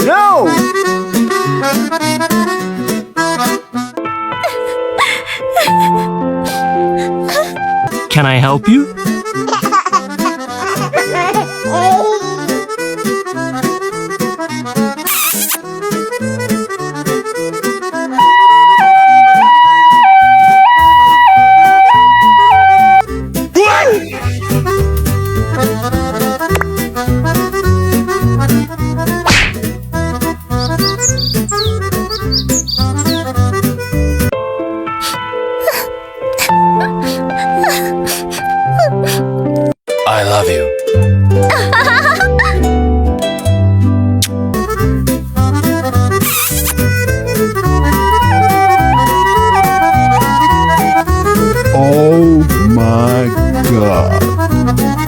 No! Can I help you? I love you. Oh my god.